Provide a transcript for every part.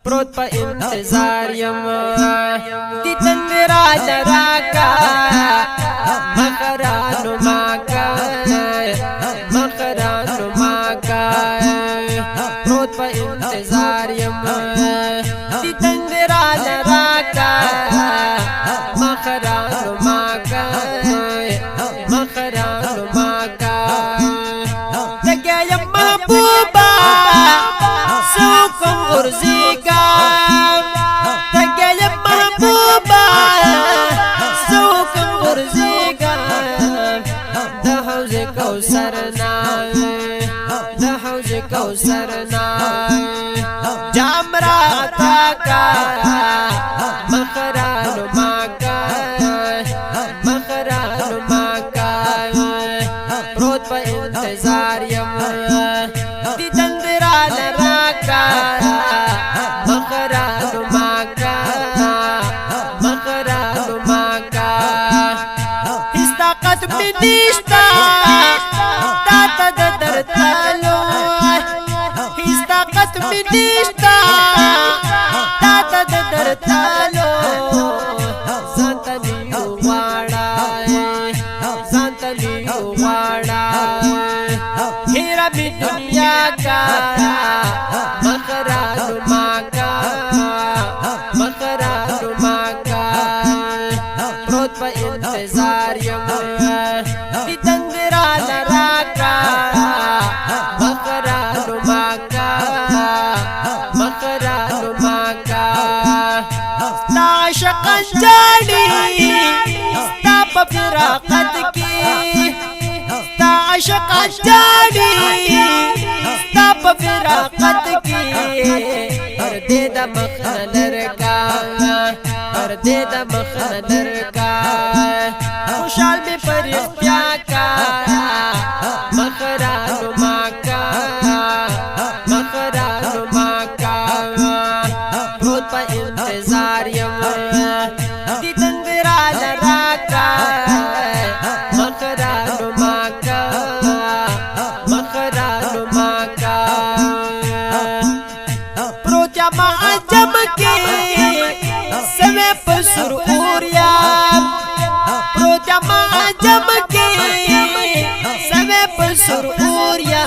پروت پا انتظار یم دی تند راج راکا مخرانو ماکا مخرانو ماکا پروت پا انتظار یم دی تند راج راکا مخرانو ماکا مخرانو ماکا لگیا یم محبوبا سوکم غرزیگا لگیا یم محبوبا سوکم غرزیگا دا حوض کوثرنا دا حوض کوثرنا جام راتا کا مخرانو ماکا مخرانو ماکا پروت پا انتظار یم دی تندران راکا مخرانو ماکا مخرانو ماکا اس طاقت میں نیشتا تاتا در تالو اس طاقت میں نیشتا تاتا در تالو زانتلیو واڑا زانتلیو واڑا ہیرا بھی دنیا کا مخرانو ماکا مخرانو ماکا پروت پا انتظار یم دی تندران راکا مخرانو ماکا مخرانو ماکا ستا عشقان جاڑی ستا پا فراقت کی ستا عشقان جاڑی ستا پا فراقت کی پردے دا مخنر کا پردے دا مخنر کا خوشحال میں پر اختیار کا مخرانو ماکا مخرانو ماکا پروت پا انتظار یم دی تندران راکا مخرانو ماکا مخرانو ماکا پروت یا معجم کے سمے پر سروریا پروت یا معجم کے سمے پر سروریا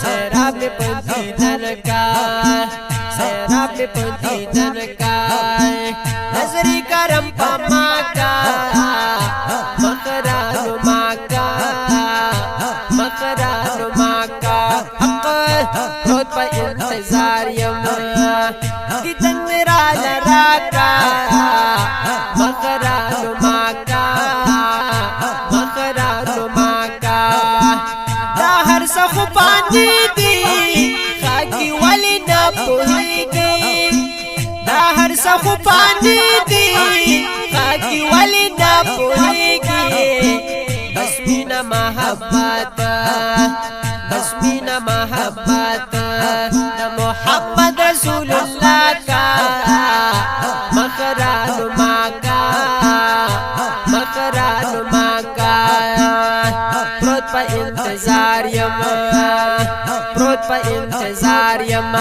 سیراب پنتی دن کا سیراب پنتی دن کا نظری کرم پا ماکا مخرانو ماکا مخرانو ماکا حق پروت پا انتظار یم دی تندران راکا مخرانو ماکا مخرانو ماکا دا ہر سخو پانی دی خاکی والی نا پوہی گئی دا ہر سخو پانی دی خاکی والی نا پوہی گئی بس مینا محبت بس مینا محبت دا محمد رسول اللہ کا مخرانو ماکا مخرانو ماکا پروت پا انتظار یم پروت پا انتظار یم